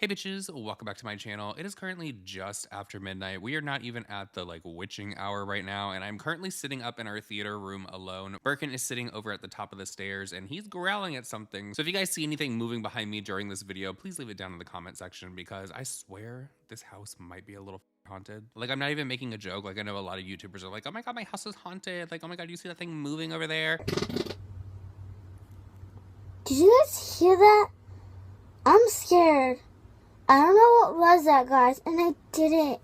Hey bitches, welcome back to my channel. It is currently just after midnight. We are not even at the witching hour right now, and I'm currently sitting up in our theater room alone. Birkin is sitting over at the top of the stairs and he's growling at something. So if you guys see anything moving behind me during this video, please leave it down in the comment section because I swear this house might be a little haunted. Like, I'm not even making a joke. Like, I know a lot of YouTubers are like, oh my god, my house is haunted. Like, oh my god, you see that thing moving over there? Did you guys hear that? I'm scared. I don't know what was that, guys, and I didn't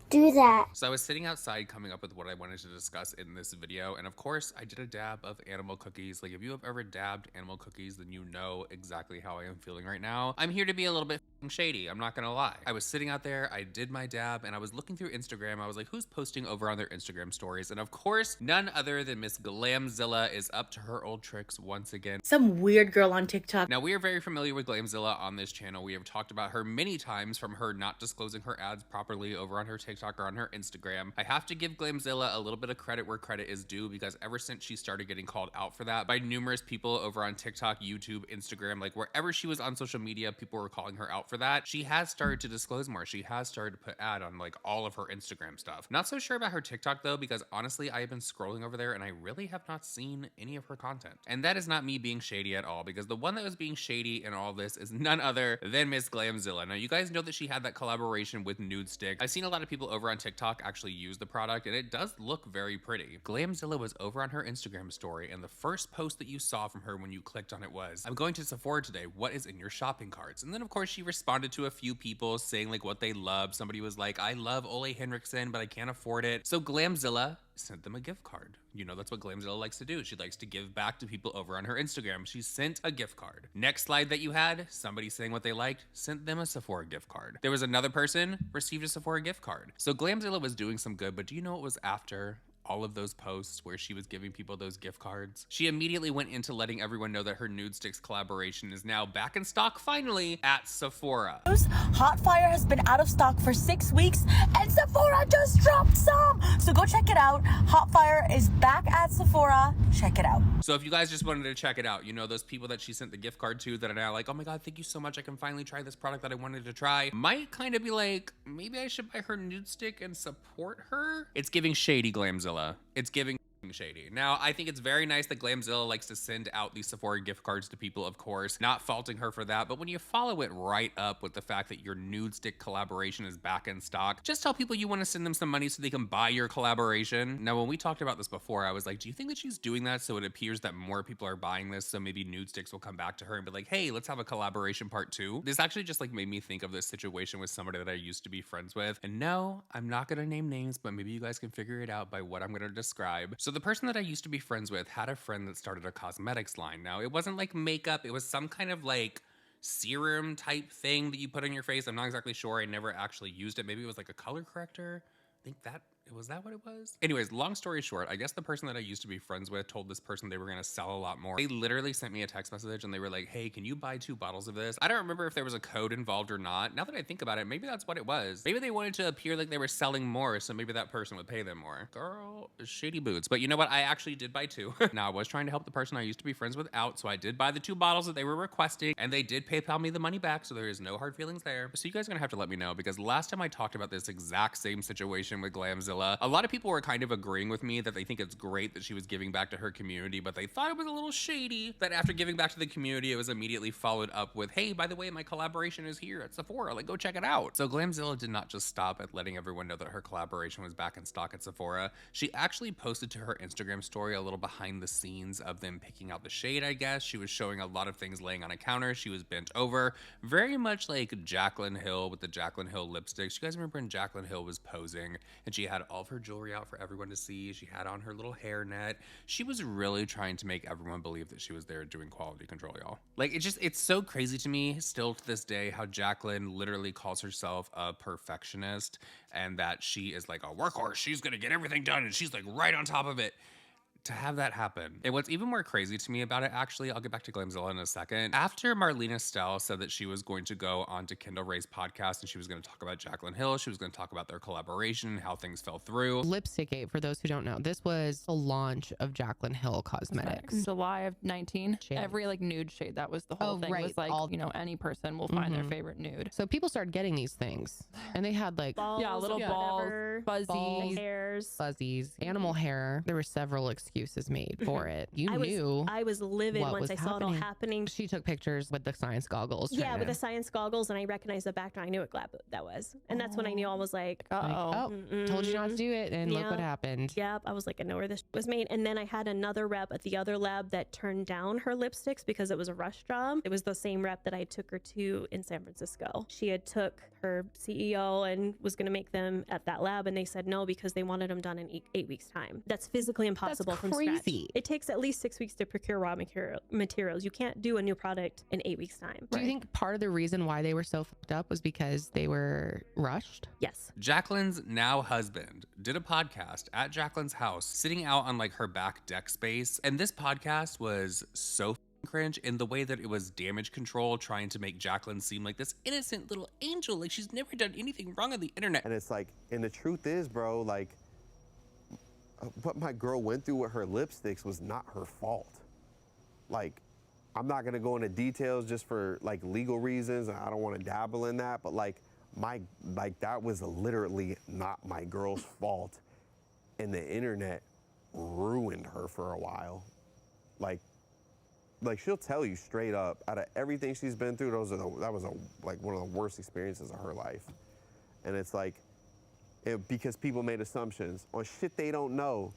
do that. So I was sitting outside coming up with what I wanted to discuss in this video, and of course I did a dab of animal cookies. Like, if you have ever dabbed animal cookies, then you know exactly how I am feeling right now. I'm here to be a little bit shady, I'm not gonna lie. I was sitting out there, I did my dab, and I was looking through Instagram. I was like, who's posting over on their Instagram stories? And of course, none other than Miss Glamzilla is up to her old tricks once again. Some weird girl on TikTok. Now, we are very familiar with Glamzilla on this channel. We have talked about her many times, from her not disclosing her ads properly over on her TikTok or on her Instagram. I have to give Glamzilla a little bit of credit where credit is due, because ever since she started getting called out for that by numerous people over on TikTok, YouTube, Instagram, like wherever she was on social media, people were calling her out for that. She has started to disclose more. She has started to put ad on like all of her Instagram stuff. Not so sure about her TikTok though, because honestly, I have been scrolling over there and I really have not seen any of her content. And that is not me being shady at all, because the one that was being shady in all this is none other than Miss Glamzilla. Now, you guys know that she had that collaboration with Nude Stick. I've seen a lot of people over on TikTok actually use the product, and it does look very pretty. Glamzilla was over on her Instagram story, and the first post that you saw from her when you clicked on it was, "I'm going to Sephora today. What is in your shopping carts?" And then of course she responded to a few people saying like what they love. Somebody was like, "I love Ole Henriksen, but I can't afford it." So Glamzilla sent them a gift card. You know, that's what Glamzilla likes to do. She likes to give back to people over on her Instagram. She sent a gift card. Next slide that you had, somebody saying what they liked, sent them a Sephora gift card. There was another person, received a Sephora gift card. So Glamzilla was doing some good, but do you know what was after all of those posts where she was giving people those gift cards? She immediately went into letting everyone know that her Nude Sticks collaboration is now back in stock finally at Sephora. Hot Fire has been out of stock for 6 weeks and Sephora just dropped some. So go check it out. Hot Fire is back at Sephora. Check it out. So if you guys just wanted to check it out, you know, those people that she sent the gift card to that are now like, oh my god, thank you so much, I can finally try this product that I wanted to try, might kind of be like, maybe I should buy her Nude Stick and support her. It's giving shady, Glamzilla. It's giving shady. Now, I think it's very nice that Glamzilla likes to send out these Sephora gift cards to people, of course, not faulting her for that, but when you follow it right up with the fact that your Nude Stick collaboration is back in stock, just tell people you want to send them some money so they can buy your collaboration. Now, when we talked about this before, I was like, do you think that she's doing that so it appears that more people are buying this, so maybe Nude Sticks will come back to her and be like, hey, let's have a collaboration part 2? This actually just like made me think of this situation with somebody that I used to be friends with. And no, I'm not gonna name names, but maybe you guys can figure it out by what I'm gonna describe. So the person that I used to be friends with had a friend that started a cosmetics line. Now, it wasn't like makeup, it was some kind of like serum type thing that you put on your face. I'm not exactly sure. I never actually used it. Maybe it was like a color corrector. I think that was that what it was? Anyways, long story short, I guess the person that I used to be friends with told this person they were gonna sell a lot more. They literally sent me a text message and they were like, hey, can you buy 2 bottles of this? I don't remember if there was a code involved or not. Now that I think about it, maybe that's what it was. Maybe they wanted to appear like they were selling more, so maybe that person would pay them more. Girl, shady boots. But you know what? I actually did buy 2. Now, I was trying to help the person I used to be friends with out, so I did buy the 2 bottles that they were requesting, and they did PayPal me the money back, so there is no hard feelings there. So you guys are gonna have to let me know, because last time I talked about this exact same situation with Glamzilla, a lot of people were kind of agreeing with me that they think it's great that she was giving back to her community, but they thought it was a little shady that after giving back to the community, it was immediately followed up with, hey, by the way, my collaboration is here at Sephora, like go check it out. So Glamzilla did not just stop at letting everyone know that her collaboration was back in stock at Sephora. She actually posted to her Instagram story a little behind the scenes of them picking out the shade, I guess. She was showing a lot of things laying on a counter. She was bent over, very much like Jaclyn Hill with the Jaclyn Hill lipsticks. You guys remember when Jaclyn Hill was posing and she had all of her jewelry out for everyone to see. She had on her little hairnet. She was really trying to make everyone believe that she was there doing quality control, y'all. Like, it's so crazy to me still to this day how Jaclyn literally calls herself a perfectionist and that she is like a workhorse. She's gonna get everything done and she's like right on top of it. to have that happen. And what's even more crazy to me about it, actually, I'll get back to Glamzilla in a second. After Marlena Stell said that she was going to go on to Kendall Rae's podcast and she was going to talk about Jaclyn Hill, she was going to talk about their collaboration, how things fell through. Lipstick-gate, for those who don't know, this was the launch of Jaclyn Hill Cosmetics. July of 19. Shade. Every like nude shade, that was the whole thing. Right. Was like, you know, any person will find their favorite nude. So people started getting these things and they had like balls, little balls, fuzzy hairs, fuzzies, animal hair. There were several excuses made for it. I was livid what once was I saw it all happening. She took pictures with the science goggles. Yeah, with the science goggles, and I recognized the background. I knew what lab that was, and that's when I knew I was like, told you not to do it, and look what happened. Yep, I was like, I know where this was made. And then I had another rep at the other lab that turned down her lipsticks because it was a rush job. It was the same rep that I took her to in San Francisco. She had took her CEO and was going to make them at that lab, and they said no because they wanted them done in 8 weeks time. That's physically impossible. That's from crazy. scratch. It takes at least 6 weeks to procure raw materials. You can't do a new product in 8 weeks time. Do you think part of the reason why they were so fucked up was because they were rushed? Yes. Jaclyn's now husband did a podcast at Jaclyn's house, sitting out on like her back deck space. And this podcast was so cringe in the way that it was damage control, trying to make Jaclyn seem like this innocent little angel, like she's never done anything wrong on the internet. And it's like, and the truth is, bro, like, what my girl went through with her lipsticks was not her fault. Like, I'm not gonna go into details just for like legal reasons, and I don't want to dabble in that, but like that was literally not my girl's fault, and the internet ruined her for a while. Like she'll tell you straight up, out of everything she's been through, that was like one of the worst experiences of her life. And it's like, because people made assumptions on shit they don't know.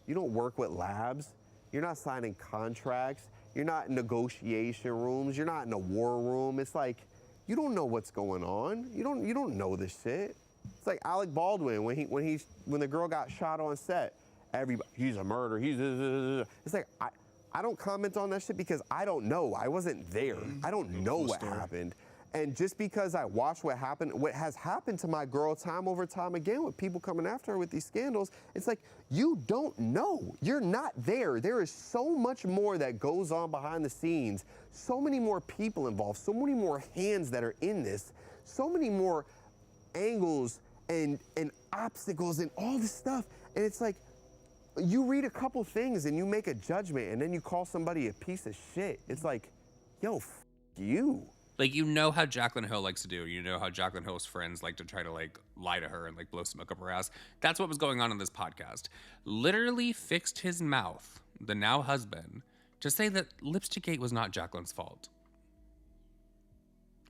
You don't work with labs. You're not signing contracts. You're not in negotiation rooms. You're not in a war room. It's like, you don't know what's going on. You don't know this shit. It's like Alec Baldwin when the girl got shot on set. Everybody, he's a murderer. It's like, I don't comment on that shit because I don't know. I wasn't there. I don't know what happened. And just because I watched what has happened to my girl time over time again with people coming after her with these scandals, it's like, you don't know. You're not there. There is so much more that goes on behind the scenes, so many more people involved, so many more hands that are in this, so many more angles and obstacles and all this stuff. And it's like, you read a couple things and you make a judgment and then you call somebody a piece of shit. It's like, yo, f you. Like, you know how Jaclyn Hill likes to do. You know how Jaclyn Hill's friends like to try to like lie to her and like blow smoke up her ass. That's what was going on in this podcast. Literally fixed his mouth, the now husband, to say that Lipstick-gate was not Jaclyn's fault.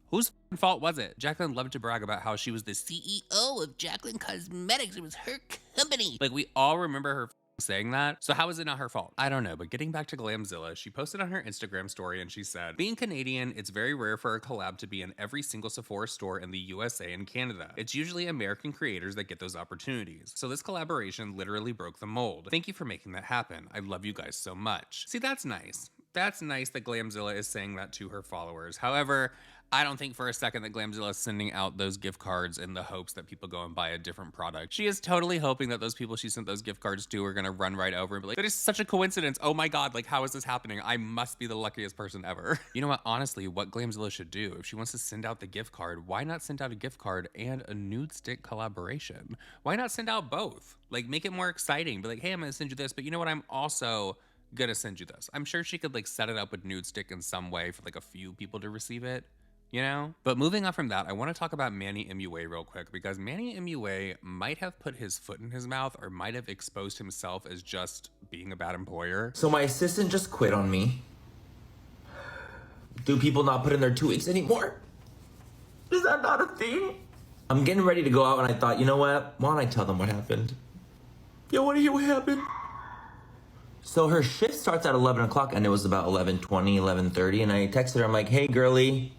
Whose fault was it? Jaclyn loved to brag about how she was the CEO of Jaclyn Cosmetics. It was her company. Like, we all remember her saying that. So how is it not her fault? I don't know. But getting back to Glamzilla, she posted on her Instagram story and she said, being Canadian, it's very rare for a collab to be in every single Sephora store in the USA and Canada. It's usually American creators that get those opportunities. So this collaboration literally broke the mold. Thank you for making that happen. I love you guys so much. See, that's nice. That's nice that Glamzilla is saying that to her followers. However, I don't think for a second that Glamzilla is sending out those gift cards in the hopes that people go and buy a different product. She is totally hoping that those people she sent those gift cards to are gonna run right over and be like, that is such a coincidence. Oh my God, like, how is this happening? I must be the luckiest person ever. You know what? Honestly, what Glamzilla should do, if she wants to send out the gift card, why not send out a gift card and a nude stick collaboration? Why not send out both? Like, make it more exciting. Be like, hey, I'm gonna send you this, but you know what? I'm also gonna send you this. I'm sure she could like set it up with nude stick in some way for like a few people to receive it. You know? But moving on from that, I want to talk about Manny MUA real quick, because Manny MUA might have put his foot in his mouth or might have exposed himself as just being a bad employer. So my assistant just quit on me. Do people not put in their 2 weeks anymore? Is that not a thing? I'm getting ready to go out and I thought, you know what? Why don't I tell them what happened? You want to hear what happened? So her shift starts at 11 o'clock and it was about 11:20, 11:30, and I texted her, I'm like, hey girlie,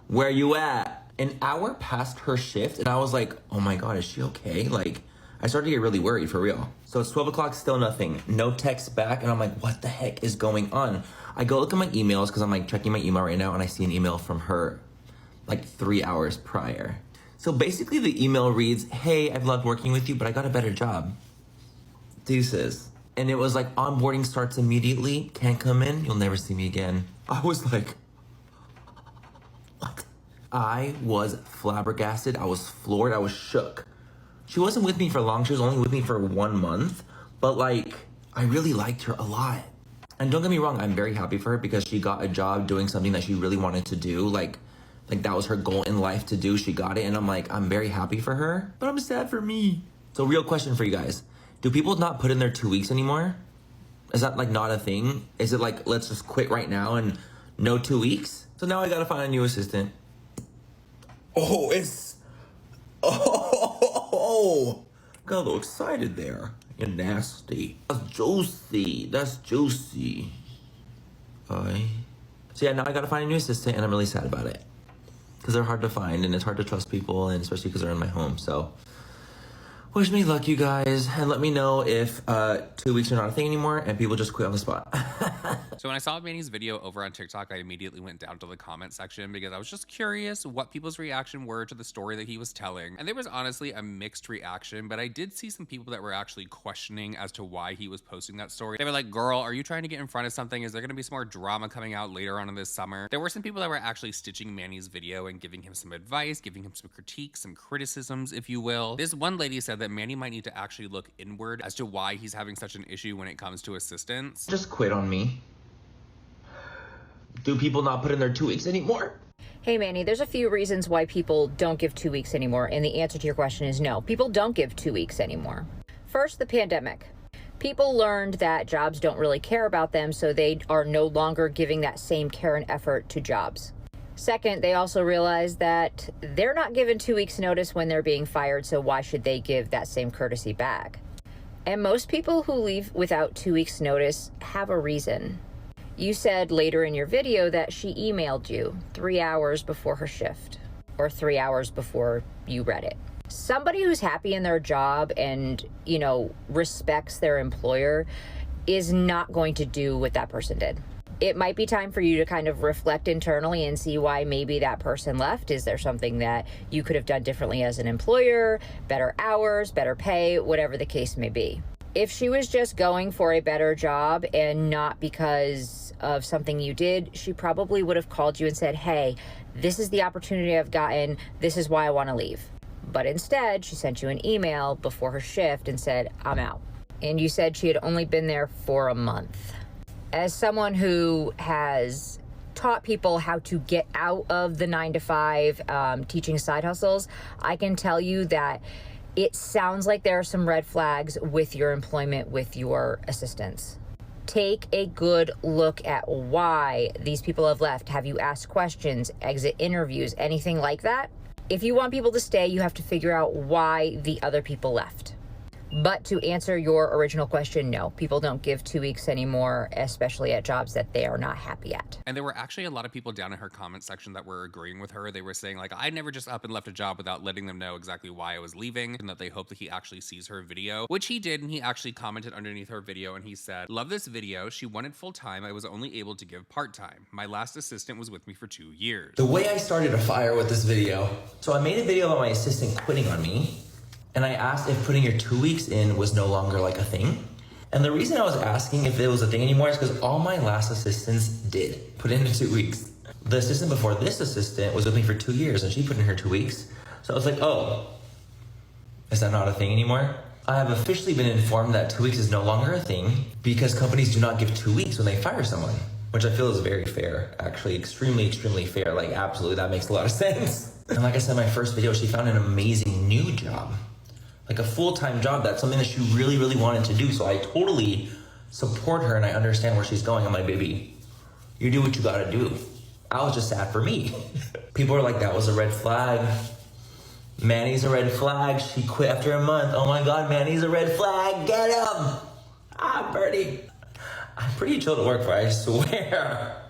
where you at? An hour past her shift, and I was like, oh my God, is she okay? Like, I started to get really worried, for real. So it's 12 o'clock, still nothing. No text back, and I'm like, what the heck is going on? I go look at my emails, because I'm like checking my email right now, and I see an email from her like 3 hours prior. So basically the email reads, hey, I've loved working with you, but I got a better job. Deuces. And it was like, onboarding starts immediately, can't come in, you'll never see me again. I was like, what? I was flabbergasted, I was floored, I was shook. She wasn't with me for long, she was only with me for 1 month, but like, I really liked her a lot. And don't get me wrong, I'm very happy for her because she got a job doing something that she really wanted to do. Like that was her goal in life to do, she got it, and I'm like, I'm very happy for her, but I'm sad for me. So real question for you guys. Do people not put in their 2 weeks anymore? Is that like not a thing? Is it like, let's just quit right now and no 2 weeks? So now I gotta find a new assistant. Oh, got a little excited there. You're nasty. That's juicy. Alright. So yeah, now I gotta find a new assistant and I'm really sad about it. Because they're hard to find and it's hard to trust people, and especially because they're in my home, so. Wish me luck, you guys, and let me know if 2 weeks are not a thing anymore and people just quit on the spot. So when I saw Manny's video over on TikTok, I immediately went down to the comment section because I was just curious what people's reaction were to the story that he was telling. And there was honestly a mixed reaction, but I did see some people that were actually questioning as to why he was posting that story. They were like, girl, are you trying to get in front of something? Is there gonna be some more drama coming out later on in this summer? There were some people that were actually stitching Manny's video and giving him some advice, giving him some critiques, some criticisms, if you will. This one lady said that Manny might need to actually look inward as to why he's having such an issue when it comes to assistants. Just quit on me. Do people not put in their 2 weeks anymore? Hey Manny, there's a few reasons why people don't give 2 weeks anymore, and the answer to your question is no. People don't give 2 weeks anymore. First, the pandemic. People learned that jobs don't really care about them, so they are no longer giving that same care and effort to jobs. Second, they also realized that they're not given 2 weeks notice when they're being fired, so why should they give that same courtesy back? And most people who leave without 2 weeks notice have a reason. You said later in your video that she emailed you 3 hours before her shift, or 3 hours before you read it. Somebody who's happy in their job and, respects their employer is not going to do what that person did. It might be time for you to kind of reflect internally and see why maybe that person left. Is there something that you could have done differently as an employer? Better hours, better pay, whatever the case may be. If she was just going for a better job and not because of something you did, she probably would have called you and said, hey, this is the opportunity I've gotten. This is why I want to leave. But instead, she sent you an email before her shift and said, I'm out. And you said she had only been there for a month. As someone who has taught people how to get out of the 9-to-5 teaching side hustles, I can tell you that it sounds like there are some red flags with your employment with your assistants. Take a good look at why these people have left. Have you asked questions, exit interviews, anything like that? If you want people to stay, you have to figure out why the other people left. But to answer your original question, no, people don't give 2 weeks anymore, especially at jobs that they are not happy at. And there were actually a lot of people down in her comment section that were agreeing with her. They were saying like, I never just up and left a job without letting them know exactly why I was leaving, and that they hope that he actually sees her video, which he did. And he actually commented underneath her video and he said, love this video. She wanted full time. I was only able to give part time. My last assistant was with me for 2 years. The way I started a fire with this video. So I made a video about my assistant quitting on me. And I asked if putting your 2 weeks in was no longer like a thing. And the reason I was asking if it was a thing anymore is because all my last assistants did put in the 2 weeks. The assistant before this assistant was with me for 2 years and she put in her 2 weeks. So I was like, oh, is that not a thing anymore? I have officially been informed that 2 weeks is no longer a thing because companies do not give 2 weeks when they fire someone, which I feel is very fair, actually extremely, extremely fair. Like absolutely, that makes a lot of sense. And like I said in my first video, she found an amazing new job. Like a full-time job, that's something that she really, really wanted to do. So I totally support her and I understand where she's going. I'm like, baby, you do what you gotta do. I was just sad for me. People are like, that was a red flag. Manny's a red flag. She quit after a month. Oh my God, Manny's a red flag. Get him. Ah, Birdie. I'm pretty chill to work for, I swear.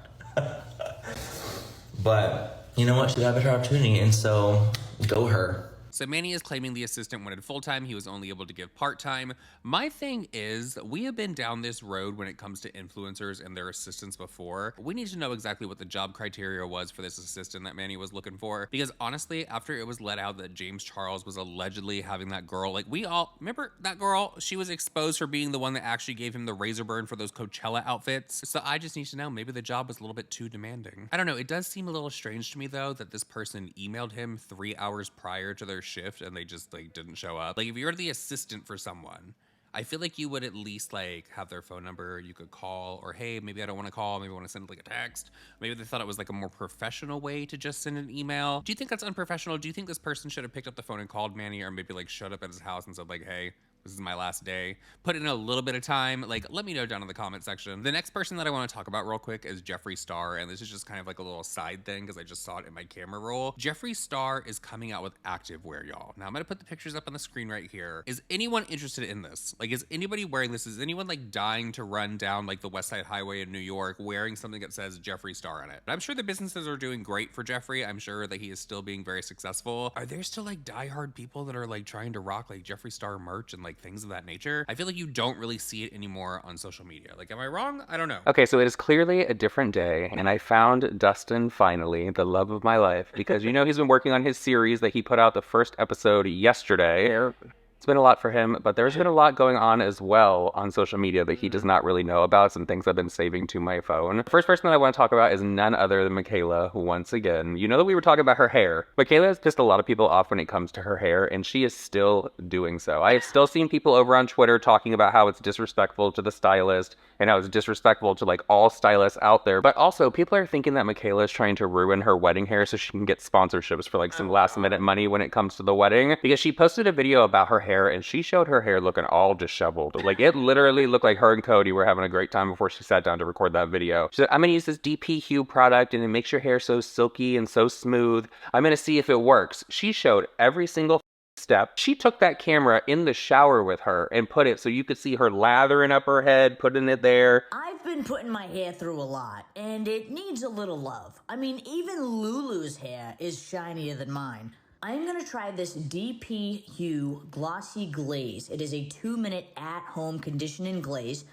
But you know what? She got a better opportunity, and so go her. So Manny is claiming the assistant wanted full-time, he was only able to give part-time. My thing is, we have been down this road when it comes to influencers and their assistants before. We need to know exactly what the job criteria was for this assistant that Manny was looking for, because honestly, after it was let out that James Charles was allegedly having that girl, like we all remember that girl, she was exposed for being the one that actually gave him the razor burn for those Coachella outfits. So I just need to know, maybe the job was a little bit too demanding. I don't know, it does seem a little strange to me though that this person emailed him 3 hours prior to their shift and they just like didn't show up. Like if you're the assistant for someone, I feel like you would at least like have their phone number, you could call, or hey, maybe I don't want to call, maybe I want to send like a text. Maybe they thought it was like a more professional way to just send an email. Do you think that's unprofessional? Do you think this person should have picked up the phone and called Manny, or maybe like showed up at his house and said like, hey, this is my last day? Put in a little bit of time. Like, let me know down in the comment section. The next person that I want to talk about real quick is Jeffree Star, and this is just kind of like a little side thing because I just saw it in my camera roll. Jeffree Star is coming out with activewear, y'all. Now I'm gonna put the pictures up on the screen right here. Is anyone interested in this? Like, is anybody wearing this? Is anyone like dying to run down like the West Side Highway in New York wearing something that says Jeffree Star on it? I'm sure the businesses are doing great for Jeffree. I'm sure that he is still being very successful. Are there still like diehard people that are like trying to rock like Jeffree Star merch and like things of that nature? I feel like you don't really see it anymore on social media. Like, am I wrong? I don't know. Okay, so it is clearly a different day, and I found Dustin finally, the love of my life, because you know he's been working on his series that he put out the first episode yesterday. It's been a lot for him, but there's been a lot going on as well on social media that he does not really know about, some things I've been saving to my phone. The first person that I want to talk about is none other than Michaela, once again. You know that we were talking about her hair. Michaela has pissed a lot of people off when it comes to her hair, and she is still doing so. I have still seen people over on Twitter talking about how it's disrespectful to the stylist, and how it's disrespectful to like all stylists out there. But also, people are thinking that Michaela is trying to ruin her wedding hair so she can get sponsorships for like some last minute money when it comes to the wedding. Because she posted a video about her hair and she showed her hair looking all disheveled. Like it literally looked like her and Cody were having a great time before she sat down to record that video. She said, I'm gonna use this DP Hue product and it makes your hair so silky and so smooth. I'm gonna see if it works. She showed every single step. She took that camera in the shower with her and put it so you could see her lathering up her head, putting it there. I've been putting my hair through a lot, and it needs a little love. I mean, even Lulu's hair is shinier than mine. I'm gonna try this DP Hue Glossy Glaze. It is a 2-minute at-home conditioning glaze.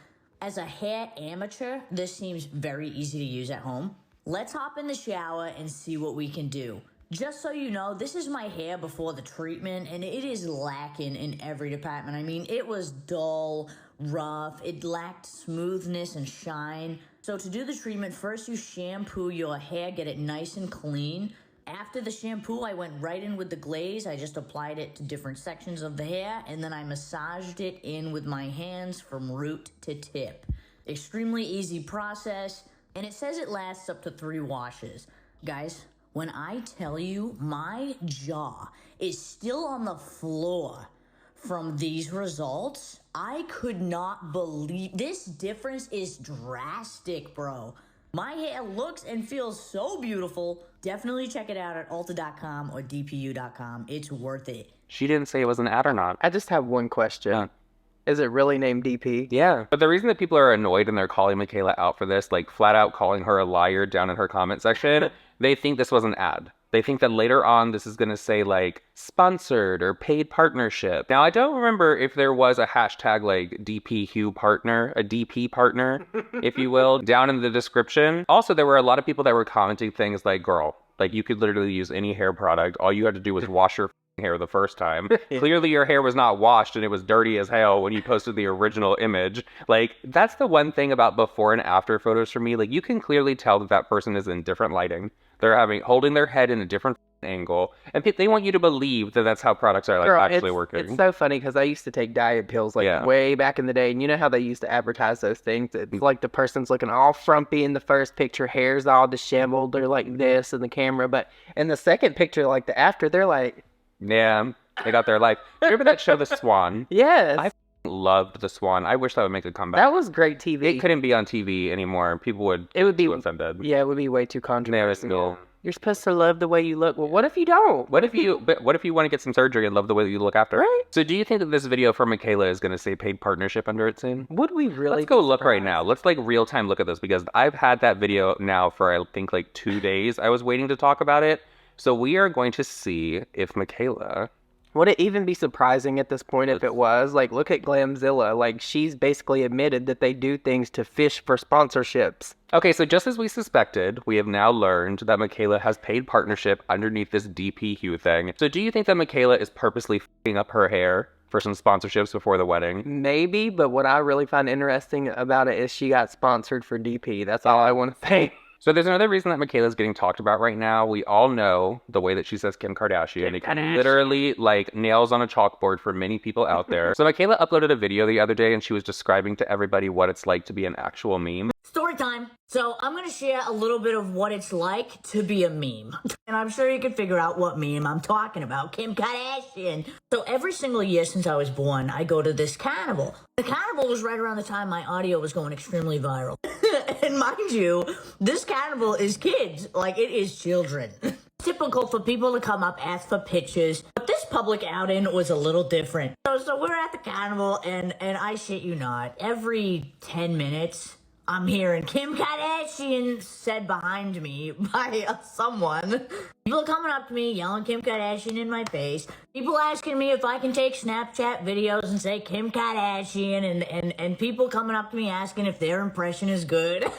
As a hair amateur, this seems very easy to use at home. Let's hop in the shower and see what we can do. Just so you know, this is my hair before the treatment, and it is lacking in every department. I mean, it was dull, rough, it lacked smoothness and shine. So to do the treatment, first you shampoo your hair, get it nice and clean. After the shampoo, I went right in with the glaze. I just applied it to different sections of the hair, and then I massaged it in with my hands from root to tip. Extremely easy process, and it says it lasts up to 3 washes. Guys, when I tell you my jaw is still on the floor from these results, I could not believe this difference is drastic, bro. My hair looks and feels so beautiful. Definitely check it out at Ulta.com or DPU.com. It's worth it. She didn't say it was an ad or not. I just have one question. Yeah. Is it really named DP? Yeah. But the reason that people are annoyed and they're calling Michaela out for this, like flat out calling her a liar down in her comment section, they think this was an ad. They think that later on this is going to say like sponsored or paid partnership. Now, I don't remember if there was a hashtag like DP Hue partner, a DP partner, if you will, down in the description. Also, there were a lot of people that were commenting things like, girl, like you could literally use any hair product. All you had to do was wash your hair the first time. Clearly your hair was not washed and it was dirty as hell when you posted the original image. Like, that's the one thing about before and after photos for me. Like, you can clearly tell that that person is in different lighting. They're holding their head in a different angle, and they want you to believe that that's how products are like actually working. It's so funny because I used to take diet pills like way back in the day, and you know how they used to advertise those things? It's like the person's looking all frumpy in the first picture, hair's all disheveled, they're like this in the camera, but in the second picture, like the after, they're like, yeah, they got their life. Remember that show, The Swan? Yes. I loved The Swan. I wish that would make a comeback. That was great TV. It couldn't be on TV anymore. People would. It would be offended. Yeah, it would be way too controversial. Yeah, you're supposed to love the way you look. Well, what if you don't? What if you want to get some surgery and love the way that you look after? Right. So do you think that this video from Michaela is going to say paid partnership under it soon? Would we really? Let's go look right now. Let's like real time look at this because I've had that video now for I think like 2 days. I was waiting to talk about it. So we are going to see if Michaela Would it even be surprising at this point if it was? Like, look at Glamzilla. Like, she's basically admitted that they do things to fish for sponsorships. Okay, so just as we suspected, we have now learned that Michaela has paid partnership underneath this DP Hugh thing. So do you think that Michaela is purposely f***ing up her hair for some sponsorships before the wedding? Maybe, but what I really find interesting about it is she got sponsored for DP. That's all I want to say. So there's another reason that Michaela's getting talked about right now. We all know the way that she says Kim Kardashian. It literally like nails on a chalkboard for many people out there. So Michaela uploaded a video the other day and she was describing to everybody what it's like to be an actual meme. Story time. So I'm going to share a little bit of what it's like to be a meme. And I'm sure you can figure out what meme I'm talking about. Kim Kardashian. So every single year since I was born, I go to this carnival. The carnival was right around the time my audio was going extremely viral. And mind you, this carnival is kids. Like, it is children. Typical for people to come up, ask for pictures. But this public outing was a little different. So we're at the carnival, and I shit you not, every 10 minutes... I'm hearing Kim Kardashian said behind me by someone. People coming up to me, yelling Kim Kardashian in my face. People asking me if I can take Snapchat videos and say Kim Kardashian, and people coming up to me asking if their impression is good.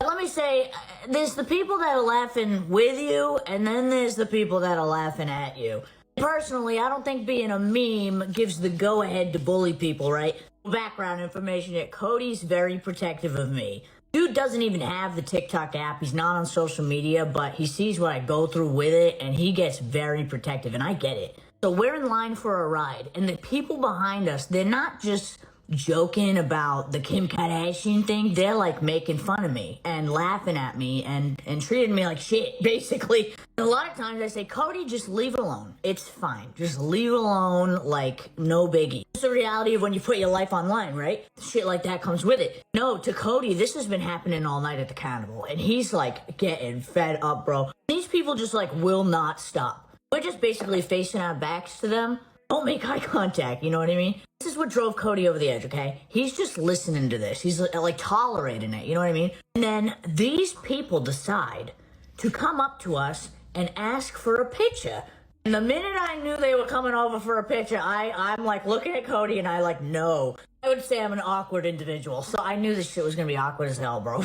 Let me say, there's the people that are laughing with you, and then there's the people that are laughing at you. Personally, I don't think being a meme gives the go-ahead to bully people, right? Background information here. Cody's very protective of me. Dude doesn't even have the TikTok app. He's not on social media, but he sees what I go through with it, and he gets very protective, and I get it. So we're in line for a ride, and the people behind us, they're not just joking about the Kim Kardashian thing. They're like making fun of me and laughing at me and treating me like shit, basically. And a lot of times I say, Cody, just leave it alone. It's fine. Just leave it alone, like no biggie. It's the reality of when you put your life online, right? Shit like that comes with it. No, to Cody, this has been happening all night at the carnival, and he's like getting fed up, bro. These people just like will not stop. We're just basically facing our backs to them. Don't make eye contact, you know what I mean? This is what drove Cody over the edge, okay? He's just listening to this. He's like tolerating it, you know what I mean? And then these people decide to come up to us and ask for a picture. And the minute I knew they were coming over for a picture, I'm like looking at Cody and I like, no. I would say I'm an awkward individual, so I knew this shit was gonna be awkward as hell, bro.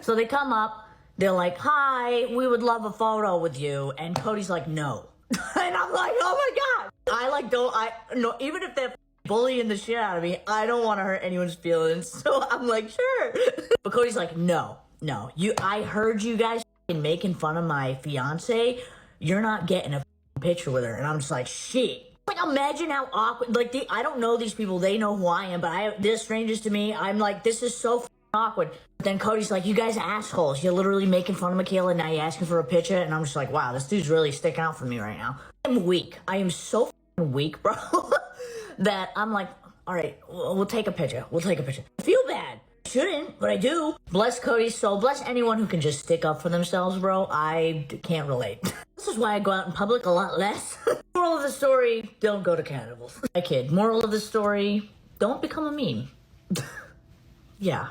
So they come up, they're like, hi, we would love a photo with you. And Cody's like, no. And I'm like, oh my God. No, even if they're bullying the shit out of me, I don't want to hurt anyone's feelings. So I'm like, sure. But Cody's like, no, I heard you guys making fun of my fiance. You're not getting a picture with her. And I'm just like, shit. Like, imagine how awkward, like, I don't know these people. They know who I am, but they're strangers to me. I'm like, this is so awkward. But then Cody's like, you guys are assholes. You're literally making fun of Michaela, and now you're asking for a picture. And I'm just like, wow, this dude's really sticking out for me right now. I'm weak. I am so weak, bro, that I'm like, all right, we'll take a picture. I feel bad. I shouldn't, but I do. Bless Cody's soul. Bless anyone who can just stick up for themselves, bro. I can't relate. This is why I go out in public a lot less. Moral of the story, don't go to carnivals. I kid. Moral of the story, don't become a meme. Yeah.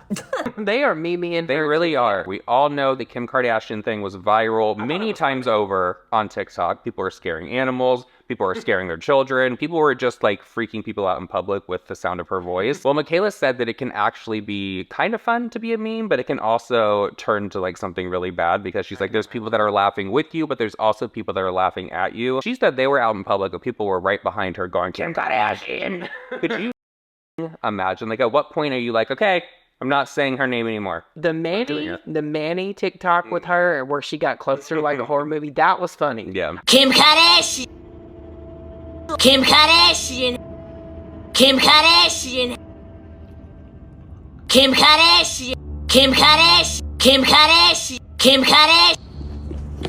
They are memeing. They really are. We all know the Kim Kardashian thing was viral many times over on TikTok. People are scaring animals. People are scaring their children. People were just like freaking people out in public with the sound of her voice. Well, Michaela said that it can actually be kind of fun to be a meme, but it can also turn to like something really bad because she's like, there's people that are laughing with you, but there's also people that are laughing at you. She said they were out in public, but people were right behind her going, Kim Kardashian. Could you imagine? Like, at what point are you like, okay, I'm not saying her name anymore? The Manny TikTok with her where she got closer like a horror movie, that was funny. Yeah. Kim Kardashian. Kim Kardashian. Kim Kardashian. Kim Kardashian. Kim Kardashian. Kim Kardashian. Kim Kardashian.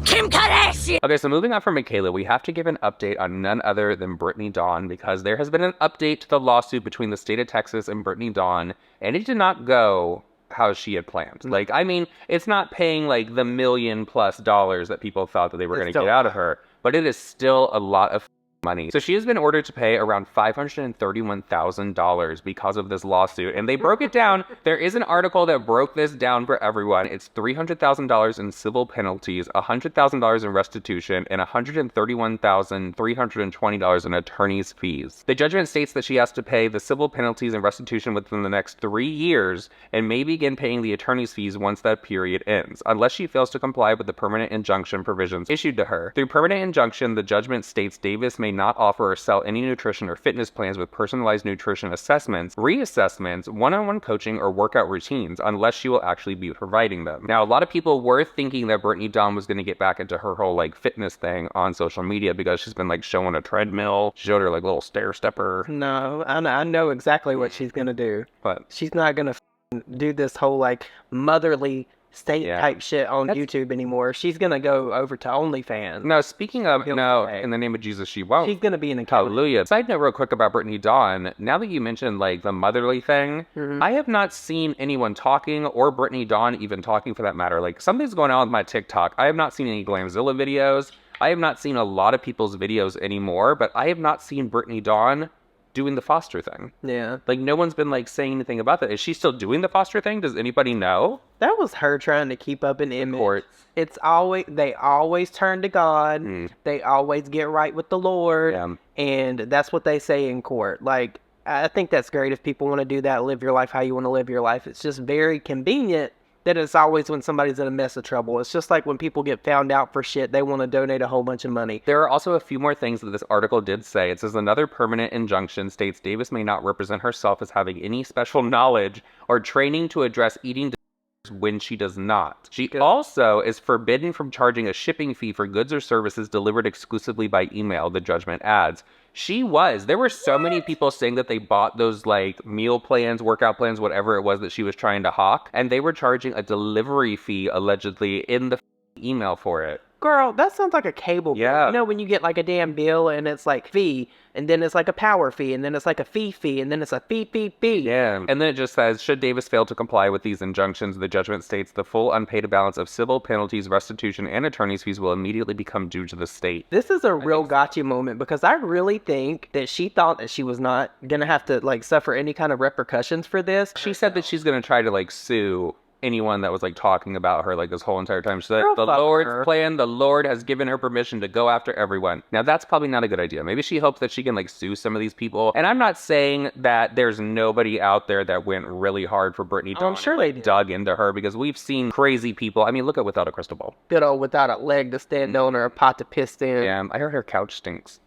Kim Kardashian! Okay, so moving on from Michaela, we have to give an update on none other than Brittany Dawn because there has been an update to the lawsuit between the state of Texas and Brittany Dawn, and it did not go how she had planned. Like, I mean, it's not paying like the $1 million+ that people thought that they were going to get out of her, but it is still a lot of money. So she has been ordered to pay around $531,000 because of this lawsuit. And they broke it down. There is an article that broke this down for everyone. It's $300,000 in civil penalties, $100,000 in restitution, and $131,320 in attorney's fees. The judgment states that she has to pay the civil penalties and restitution within the next 3 years and may begin paying the attorney's fees once that period ends, unless she fails to comply with the permanent injunction provisions issued to her. Through permanent injunction, the judgment states Davis may not offer or sell any nutrition or fitness plans with personalized nutrition assessments, reassessments, one-on-one coaching, or workout routines unless she will actually be providing them. Now, a lot of people were thinking that Brittany Dawn was going to get back into her whole like fitness thing on social media because she's been like showing a treadmill. She showed her like little stair stepper. No, I know exactly what she's gonna do. But she's not gonna do this whole like motherly state type shit on YouTube anymore. She's gonna go over to OnlyFans. No, speaking of, no, in the name of Jesus, she won't. She's gonna be in a Hallelujah. Side note real quick about Brittany Dawn. Now that you mentioned like the motherly thing, I have not seen anyone talking, or Brittany Dawn even talking for that matter. Like something's going on with my TikTok. I have not seen any Glamzilla videos. I have not seen a lot of people's videos anymore, but I have not seen Brittany Dawn doing the foster thing. Yeah. Like no one's been like saying anything about that. Is she still doing the foster thing? Does anybody know? That was her trying to keep up an image. It's always, they always turn to God. They always get right with the Lord. And that's what they say in court. Like, I think that's great if people want to do that, live your life how you want to live your life. It's just very convenient that it's always when somebody's in a mess of trouble. It's just like when people get found out for shit, they want to donate a whole bunch of money. There are also a few more things that this article did say. It says another permanent injunction states Davis may not represent herself as having any special knowledge or training to address eating disorders when she does not. She also is forbidden from charging a shipping fee for goods or services delivered exclusively by email, the judgment adds. There were so many people saying that they bought those like meal plans, workout plans, whatever it was that she was trying to hawk, and they were charging a delivery fee allegedly in the email for it. Girl, that sounds like a cable bill. Yeah. You know when you get like a damn bill and it's like fee, and then it's like a power fee, and then it's like a fee, and then it's a fee. Yeah. And then it just says, should Davis fail to comply with these injunctions, the judgment states the full unpaid balance of civil penalties, restitution, and attorney's fees will immediately become due to the state. This is a real gotcha moment because I really think that she thought that she was not going to have to like suffer any kind of repercussions for this. She said that she's going to try to like sue anyone that was like talking about her like this whole entire time. She said the Lord's plan, the Lord has given her permission to go after everyone. Now that's probably not a good idea. Maybe she hopes that she can like sue some of these people. And I'm not saying that there's nobody out there that went really hard for Brittany. I'm sure they dug into her because we've seen crazy people. I mean, look at Without a Crystal Ball. Good old Without a Leg to stand on or a pot to piss in. Yeah, I heard her couch stinks.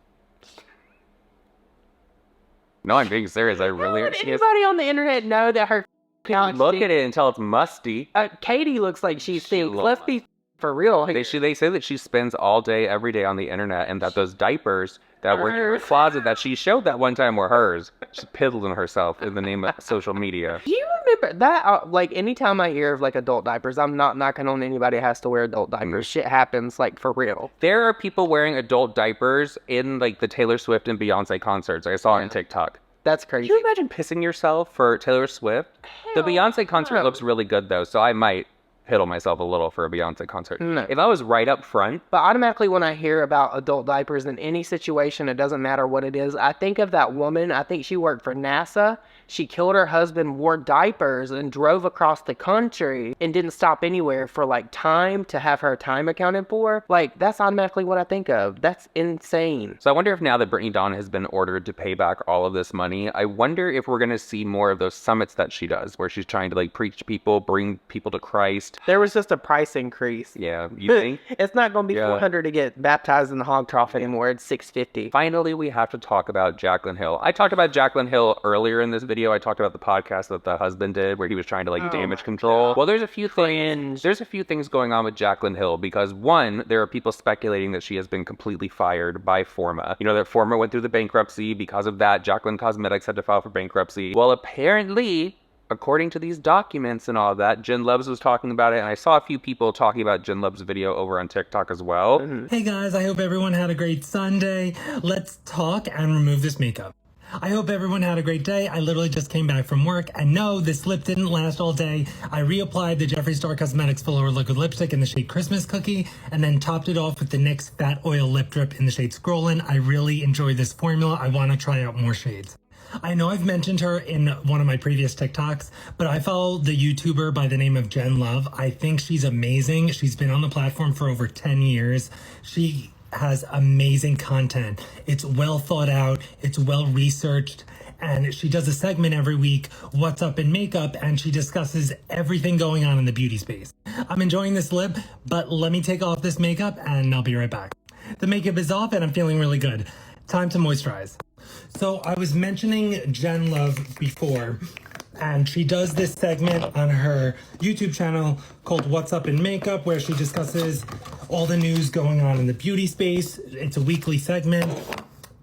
No, I'm being serious. I really. How would anybody on the internet know that her couch look stinks? at it until it's musty. Katie looks like she stinks. Let's be for real. They say that she spends all day, every day on the internet, and that those diapers that were in her closet that she showed that one time were hers. She's piddling herself in the name of social media. Do you remember that? Like, anytime I hear of like adult diapers, I'm not knocking on anybody who has to wear adult diapers. Shit happens, like, for real. There are people wearing adult diapers in like the Taylor Swift and Beyonce concerts. I saw on TikTok. That's crazy. Can you imagine pissing yourself for Taylor Swift? The Beyonce concert looks really good though, so I might piddle myself a little for a Beyonce concert. No. If I was right up front. But automatically when I hear about adult diapers in any situation, it doesn't matter what it is, I think of that woman. I think she worked for NASA. She killed her husband, wore diapers, and drove across the country and didn't stop anywhere for like time to have her time accounted for. Like, that's automatically what I think of. That's insane. So I wonder if now that Brittany Dawn has been ordered to pay back all of this money, I wonder if we're going to see more of those summits that she does, where she's trying to like preach to people, bring people to Christ. There was just a price increase. Yeah, you think? It's not going to be $400 to get baptized in the hog trough anymore. It's $650. Finally, we have to talk about Jaclyn Hill. I talked about Jaclyn Hill earlier in this video. I talked about the podcast that the husband did where he was trying to like damage control. Well, there's a few things. There's a few things going on with Jaclyn Hill because one, there are people speculating that she has been completely fired by Forma. You know that Forma went through the bankruptcy. Because of that, Jaclyn Cosmetics had to file for bankruptcy. Well, apparently, according to these documents and all that, Jen Loves was talking about it, and I saw a few people talking about Jen Loves' video over on TikTok as well. Hey guys, I hope everyone had a great Sunday. Let's talk and remove this makeup. I hope everyone had a great day. I literally just came back from work, and no, this lip didn't last all day. I reapplied the Jeffree Star Cosmetics Full Hour Liquid Lipstick in the shade Christmas Cookie, and then topped it off with the NYX Fat Oil Lip Drip in the shade Scrollin'. I really enjoy this formula. I want to try out more shades. I know I've mentioned her in one of my previous TikToks, but I follow the YouTuber by the name of Jen Love. I think she's amazing. She's been on the platform for over 10 years. She has amazing content. It's well thought out, it's well researched, and she does a segment every week, What's Up in Makeup, and she discusses everything going on in the beauty space. I'm enjoying this lip, but let me take off this makeup and I'll be right back. The makeup is off and I'm feeling really good. Time to moisturize. So I was mentioning Jen Love before, and she does this segment on her YouTube channel called What's Up in Makeup, where she discusses all the news going on in the beauty space. It's a weekly segment,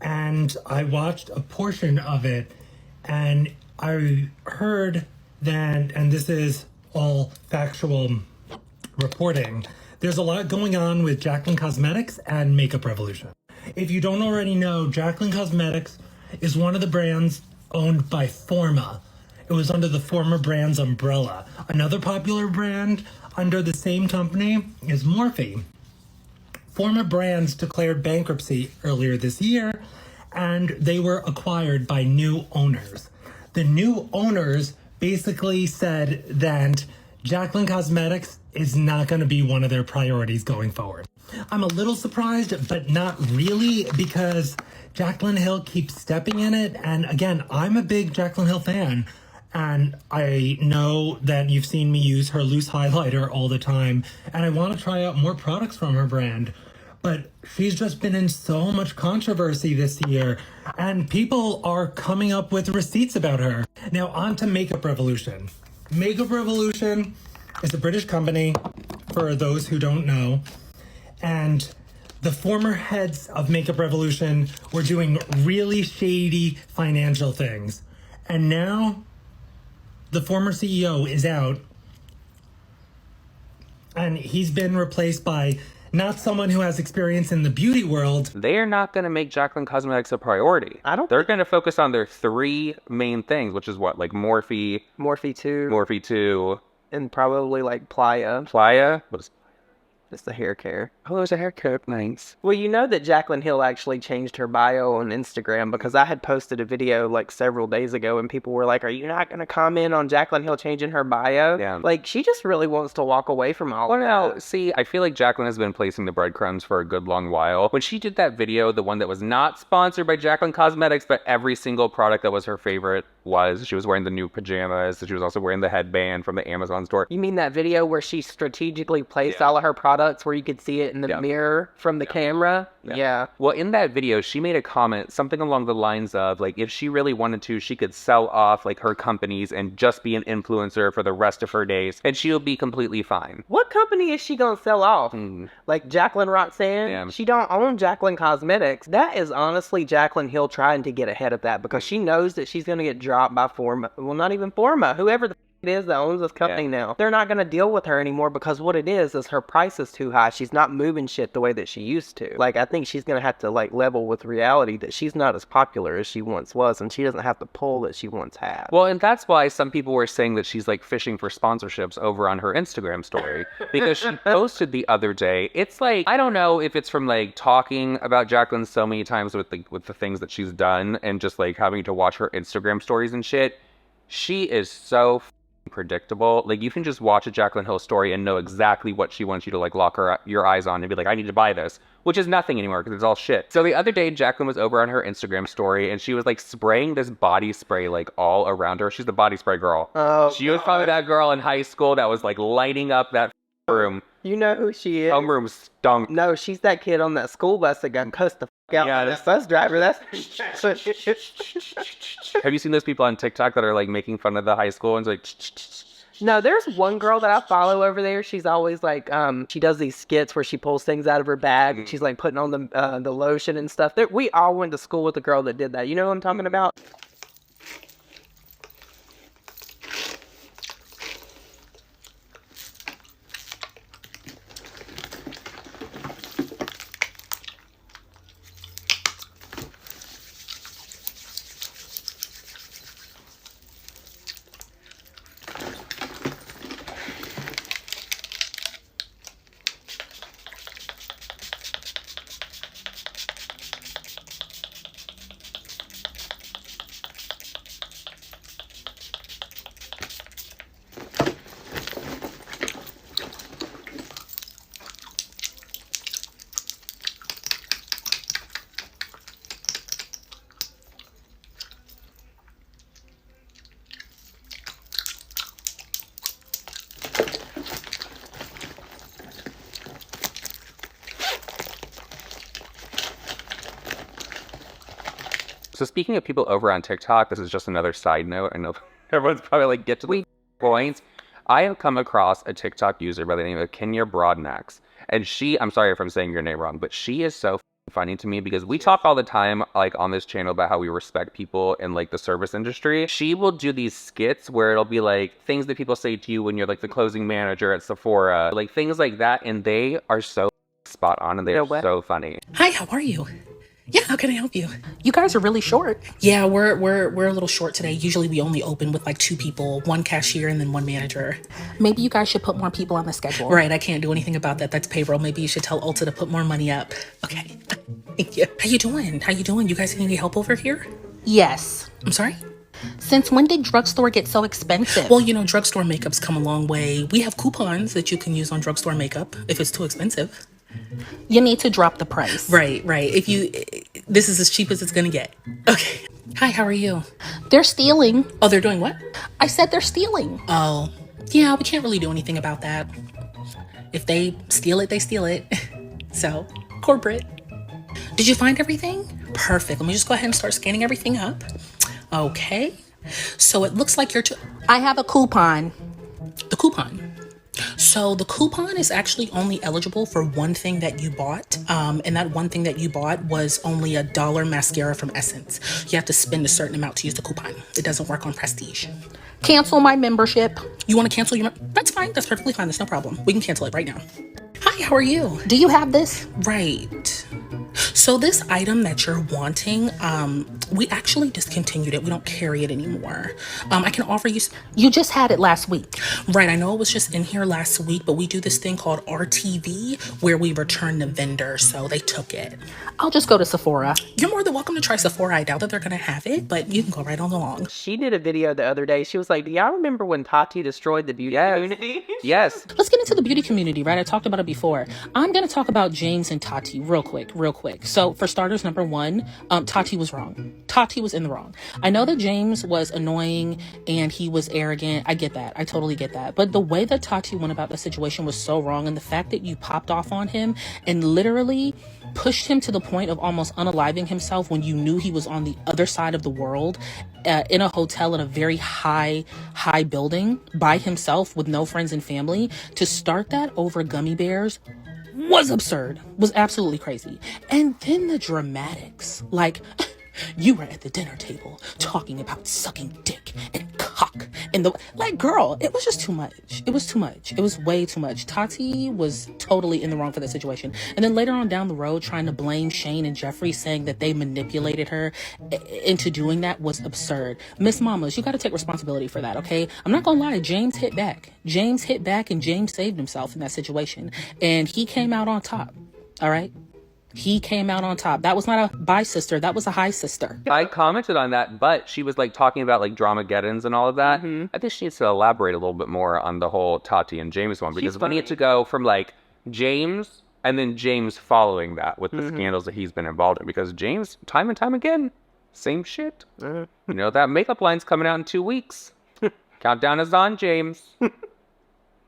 and I watched a portion of it, and I heard that, and this is all factual reporting, there's a lot going on with Jaclyn Cosmetics and Makeup Revolution. If you don't already know, Jaclyn Cosmetics is one of the brands owned by Forma. It was under the Forma brand's umbrella. Another popular brand under the same company is Morphe. Forma Brands declared bankruptcy earlier this year, and they were acquired by new owners. The new owners basically said that Jaclyn Cosmetics is not going to be one of their priorities going forward. I'm a little surprised, but not really, because Jaclyn Hill keeps stepping in it. And again, I'm a big Jaclyn Hill fan. And I know that you've seen me use her loose highlighter all the time, and I want to try out more products from her brand. But she's just been in so much controversy this year, and people are coming up with receipts about her. Now on to Makeup Revolution. Makeup Revolution is a British company, for those who don't know, and the former heads of Makeup Revolution were doing really shady financial things. And now the former CEO is out, and he's been replaced by not someone who has experience in the beauty world. They are not going to make Jaclyn Cosmetics a priority. They're going to focus on their three main things, which is what? Like Morphe 2. And probably like Playa. Playa? What is It's the hair care. Oh, there's a haircut. Nice. Well, you know that Jaclyn Hill actually changed her bio on Instagram, because I had posted a video like several days ago and people were like, are you not going to comment on Jaclyn Hill changing her bio? Yeah. Like, she just really wants to walk away from all Well, of now, that. see, I feel like Jaclyn has been placing the breadcrumbs for a good long while. When she did that video, the one that was not sponsored by Jaclyn Cosmetics, but every single product that was her favorite was, she was wearing the new pajamas, she was also wearing the headband from the Amazon store. You mean that video where she strategically placed all of her products where you could see it in the mirror from the camera? Yeah. Well, in that video, she made a comment, something along the lines of, like, if she really wanted to, she could sell off, like, her companies and just be an influencer for the rest of her days, and she'll be completely fine. What company is she gonna sell off? Like Jaclyn Roxanne? Yeah. She don't own Jaclyn Cosmetics. That is honestly Jaclyn Hill trying to get ahead of that, because she knows that she's gonna get dropped by Forma. Well, not even Forma. Whoever the it is that owns this company now. They're not going to deal with her anymore, because what it is her price is too high. She's not moving shit the way that she used to. Like, I think she's going to have to, like, level with reality that she's not as popular as she once was, and she doesn't have the pull that she once had. Well, and that's why some people were saying that she's, like, fishing for sponsorships over on her Instagram story, because she posted the other day. It's like, I don't know if it's from, like, talking about Jaclyn so many times with the things that she's done, and just, like, having to watch her Instagram stories and shit. She is so predictable. Like, you can just watch a Jaclyn Hill story and know exactly what she wants you to, like, lock your eyes on and be like, I need to buy this, which is nothing anymore because it's all shit. So the other day, Jaclyn was over on her Instagram story and she was, like, spraying this body spray, like, all around her. She's the body spray girl. Oh, she was probably that girl in high school that was, like, lighting up that room. You know who she is? Homeroom stunk. No, she's that kid on that school bus that got cussed the out. Yeah, that bus driver. That's. Have you seen those people on TikTok that are, like, making fun of the high school and like? No, there's one girl that I follow over there. She's always like, she does these skits where she pulls things out of her bag and she's like putting on the lotion and stuff. We all went to school with a girl that did that. You know what I'm talking about? So speaking of people over on TikTok, this is just another side note. I know everyone's probably like, get to the points. I have come across a TikTok user by the name of Kenya Broadnax. And I'm sorry if I'm saying your name wrong, but she is so funny to me because we talk all the time like on this channel about how we respect people in like the service industry. She will do these skits where it'll be like things that people say to you when you're like the closing manager at Sephora, like things like that, and they are so spot on and they are so funny. Hi, how are you? Yeah, how can I help you? You guys are really short. Yeah, we're a little short today. Usually we only open with like 2 people, 1 cashier and then 1 manager. Maybe you guys should put more people on the schedule. Right, I can't do anything about that. That's payroll. Maybe you should tell Ulta to put more money up. Okay. Thank you. How you doing? How you doing? You guys need any help over here? Yes. I'm sorry? Since when did drugstore get so expensive? Well, you know, drugstore makeup's come a long way. We have coupons that you can use on drugstore makeup if it's too expensive. You need to drop the price. Right. This is as cheap as it's gonna get. Okay. Hi, how are you? They're stealing. Oh, they're doing what? I said they're stealing. Oh, yeah, we can't really do anything about that. If they steal it, they steal it. So, corporate. Did you find everything? Perfect. Let me just go ahead and start scanning everything up. Okay. So it looks like I have a coupon. The coupon. So the coupon is actually only eligible for one thing that you bought. And that one thing that you bought was only $1 mascara from Essence. You have to spend a certain amount to use the coupon. It doesn't work on Prestige. Cancel my membership. You want to cancel your That's fine. That's perfectly fine. That's no problem. We can cancel it right now. Hi, how are you? Do you have this? Right. So this item that you're wanting, we actually discontinued it. We don't carry it anymore. I can offer you... You just had it last week. Right, I know it was just in here last week, but we do this thing called RTV where we return the vendor, so they took it. I'll just go to Sephora. You're more than welcome to try Sephora. I doubt that they're going to have it, but you can go right on along. She did a video the other day. She was like, do y'all remember when Tati destroyed the beauty community? Yes. Let's get into the beauty community, right? I talked about it before. I'm going to talk about James and Tati real quick. So for starters, number 1, Tati was wrong. Tati was in the wrong. I know that James was annoying and he was arrogant. I get that. I totally get that. But the way that Tati went about the situation was so wrong. And the fact that you popped off on him and literally pushed him to the point of almost unaliving himself when you knew he was on the other side of the world in a hotel in a very high building by himself with no friends and family, to start that over gummy bears was absurd, was absolutely crazy. And then the dramatics, like you were at the dinner table talking about sucking dick and cock and girl, it was just too much. It was too much. It was way too much. Tati was totally in the wrong for that situation. And then later on down the road, trying to blame Shane and Jeffree, saying that they manipulated her into doing that, was absurd. Miss Mamas, you got to take responsibility for that, okay? I'm not gonna lie, James hit back. James hit back and James saved himself in that situation. And he came out on top, all right? He came out on top. That was not a bye sister. That was a high sister. I commented on that, but she was like talking about like Dramageddons and all of that. Mm-hmm. I think she needs to elaborate a little bit more on the whole Tati and James one, because we need to go from like James and then James following that with the scandals that he's been involved in, because James, time and time again, same shit. You know, that makeup line's coming out in 2 weeks. Countdown is on, James.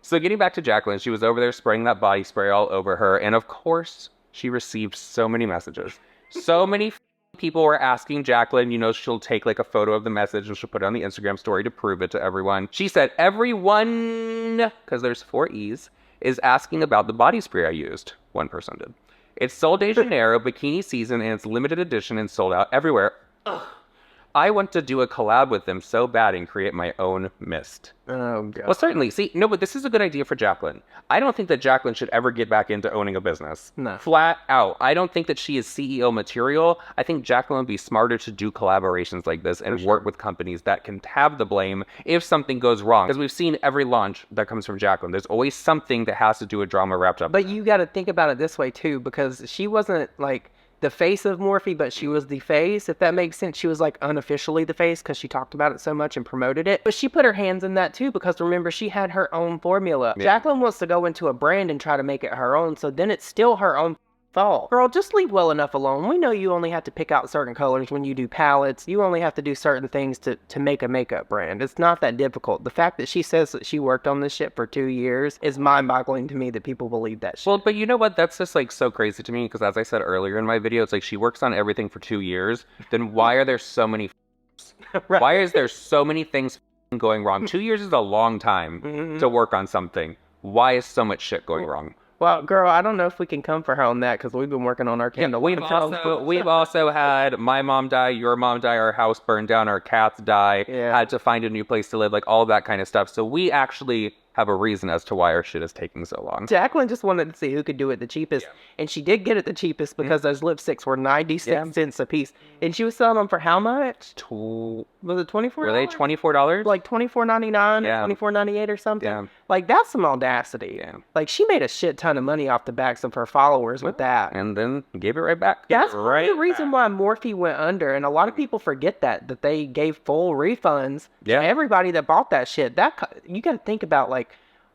So getting back to Jaclyn, she was over there spraying that body spray all over her, and of course, she received so many messages. So many people were asking Jaclyn, you know, she'll take like a photo of the message and she'll put it on the Instagram story to prove it to everyone. She said, everyone, because there's 4 E's, is asking about the body spray I used. One person did. It's Sol de Janeiro bikini season and it's limited edition and sold out everywhere. Ugh. I want to do a collab with them so bad and create my own mist. Oh, God. Well, certainly. See, no, but this is a good idea for Jaclyn. I don't think that Jaclyn should ever get back into owning a business. No. Flat out. I don't think that she is CEO material. I think Jaclyn would be smarter to do collaborations like this and work with companies that can have the blame if something goes wrong. Because we've seen every launch that comes from Jaclyn. There's always something that has to do with drama wrapped up. But you got to think about it this way, too, because she wasn't like the face of Morphe, but she was the face, if that makes sense. She was like unofficially the face because she talked about it so much and promoted it. But she put her hands in that too, because remember, she had her own formula. Yeah. Jaclyn wants to go into a brand and try to make it her own, so then it's still her own fault. Girl, just leave well enough alone. We know you only have to pick out certain colors when you do palettes. You only have to do certain things to make a makeup brand. It's not that difficult. The fact that she says that she worked on this shit for 2 years is mind-boggling to me that people believe that shit. Well, but you know what? That's just like so crazy to me because as I said earlier in my video, it's like she works on everything for 2 years. Then why are there so many Right. Why is there so many things going wrong? 2 years is a long time to work on something. Why is so much shit going wrong? Well, girl, I don't know if we can come for her on that because we've been working on our candle. We've also had my mom die, your mom die, our house burned down, our cats die, had to find a new place to live, like all that kind of stuff. So we actually have a reason as to why our shit is taking so long. Jaclyn just wanted to see who could do it the cheapest, and she did get it the cheapest because those lipsticks were 96 cents a piece, and she was selling them for how much? Was it $24? Were they $24? Like $24.99, $24.98 or something. Yeah. Like that's some audacity. Yeah. Like she made a shit ton of money off the backs of her followers with that, and then gave it right back. That's the reason why Morphe went under, and a lot of people forget that they gave full refunds to everybody that bought that shit. That you got to think about, like,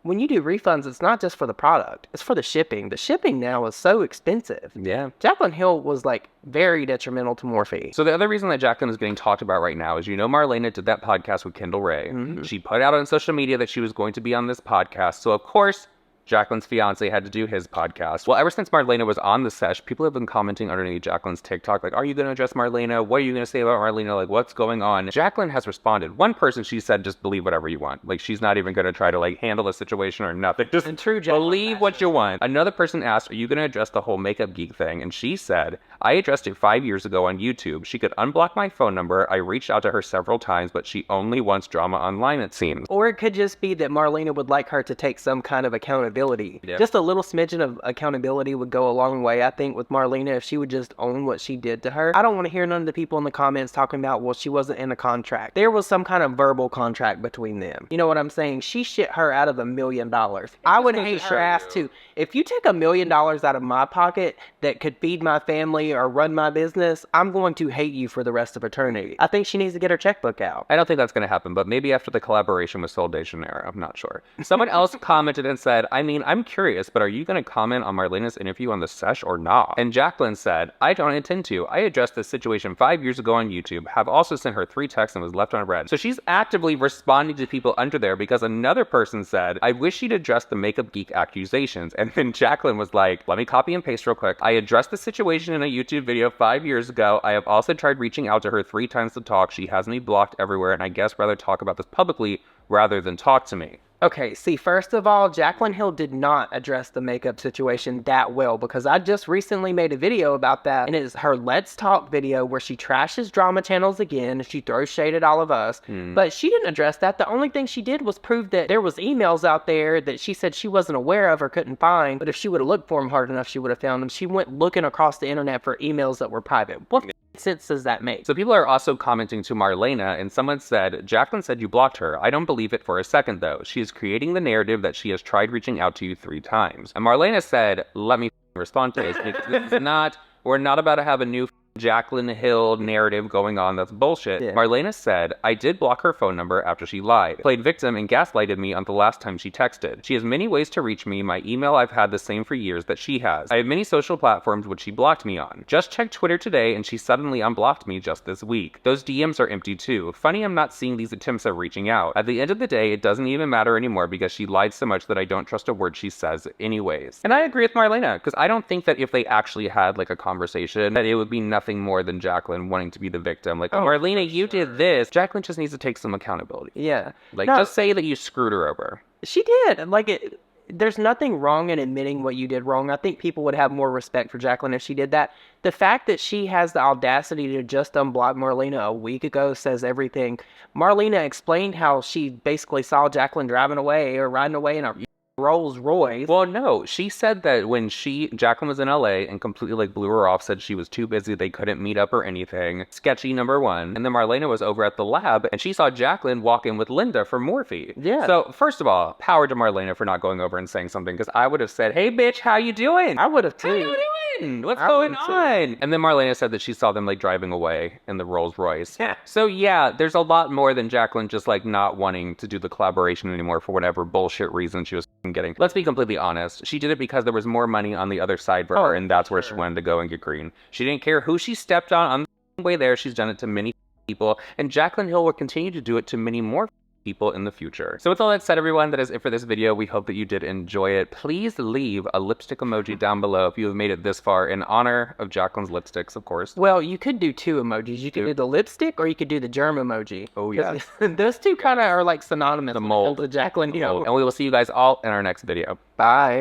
when you do refunds, it's not just for the product, it's for the shipping. The shipping now is so expensive. Yeah. Jaclyn Hill was like very detrimental to Morphe. So the other reason that Jaclyn is getting talked about right now is, you know, Marlena did that podcast with Kendall Ray. She put out on social media that she was going to be on this podcast. So of course, Jaclyn's fiance had to do his podcast. Well, ever since Marlena was on the sesh, people have been commenting underneath Jaclyn's TikTok, like, are you going to address Marlena? What are you going to say about Marlena? Like, what's going on? Jaclyn has responded. One person, she said, just believe whatever you want. Like, she's not even going to try to, like, handle the situation or nothing. Just believe what you want. Another person asked, are you going to address the whole makeup geek thing? And she said, I addressed it 5 years ago on YouTube. She could unblock my phone number. I reached out to her several times, but she only wants drama online, it seems. Or it could just be that Marlena would like her to take some kind of accountability. Just a little smidgen of accountability would go a long way, I think, with Marlena, if she would just own what she did to her. I don't want to hear none of the people in the comments talking about, well, she wasn't in a contract. There was some kind of verbal contract between them. You know what I'm saying? She shit her out of $1 million. I would hate her ass too. If you take $1 million out of my pocket that could feed my family or run my business, I'm going to hate you for the rest of eternity. I think she needs to get her checkbook out. I don't think that's going to happen, but maybe after the collaboration with Sol de Janeiro, I'm not sure. Someone else commented and said, I mean, I'm curious, but are you going to comment on Marlena's interview on the sesh or not? And Jaclyn said, I don't intend to. I addressed this situation 5 years ago on YouTube, have also sent her 3 texts and was left unread. So she's actively responding to people under there because another person said, I wish she'd address the makeup geek accusations. And then Jaclyn was like, let me copy and paste real quick. I addressed the situation in a YouTube video 5 years ago. I have also tried reaching out to her 3 times to talk. She has me blocked everywhere, and I guess rather talk about this publicly rather than talk to me. Okay, see, first of all, Jaclyn Hill did not address the makeup situation that well because I just recently made a video about that, and it is her Let's Talk video where she trashes drama channels again and she throws shade at all of us, but she didn't address that. The only thing she did was prove that there was emails out there that she said she wasn't aware of or couldn't find, but if she would have looked for them hard enough, she would have found them. She went looking across the internet for emails that were private. What sense does that make? So people are also commenting to Marlena, and someone said, Jaclyn said you blocked her. I don't believe it for a second, though. She is creating the narrative that she has tried reaching out to you 3 times. And Marlena said, let me respond to this. We're not about to have a new Jaclyn Hill narrative going on. That's bullshit. Marlena said, I did block her phone number after she lied, played victim, and gaslighted me on the last time she texted. She has many ways to reach me. My email, I've had the same for years that she has. I have many social platforms which she blocked me on. Just checked Twitter today and she suddenly unblocked me just this week. Those DMs are empty too. Funny I'm not seeing these attempts at reaching out. At the end of the day, it doesn't even matter anymore because she lied so much that I don't trust a word she says anyways. And I agree with Marlena, because I don't think that if they actually had like a conversation, that it would be nothing more than Jaclyn wanting to be the victim. Like, oh, Marlena, you did this. Jaclyn just needs to take some accountability. Yeah. Like, just say that you screwed her over. She did. Like, there's nothing wrong in admitting what you did wrong. I think people would have more respect for Jaclyn if she did that. The fact that she has the audacity to just unblock Marlena a week ago says everything. Marlena explained how she basically saw Jaclyn driving away or riding away in a Rolls Royce. Well, no, she said that when Jaclyn was in LA and completely like blew her off, said she was too busy, they couldn't meet up or anything. Sketchy number 1. And then Marlena was over at the lab and she saw Jaclyn walk in with Linda from Morphe. Yeah. So first of all, power to Marlena for not going over and saying something, because I would have said, hey bitch, how you doing? I would have too. How you doing? in? What's going on? And then Marlena said that she saw them like driving away in the Rolls Royce. Yeah. So yeah, there's a lot more than Jaclyn just like not wanting to do the collaboration anymore for whatever bullshit reason she was getting. Let's be completely honest. She did it because there was more money on the other side for her, and that's where she wanted to go and get green. She didn't care who she stepped on the way there. She's done it to many people, and Jaclyn Hill will continue to do it to many more people in the future. So with all that said, everyone, that is it for this video. We hope that you did enjoy it. Please leave a lipstick emoji down below if you have made it this far in honor of Jaclyn's lipsticks, of course. Well, you could do two emojis. You could do the lipstick or you could do the germ emoji. Oh, yeah. Those two kind of are like synonymous. The mold. With Jaclyn Hill. And we will see you guys all in our next video. Bye.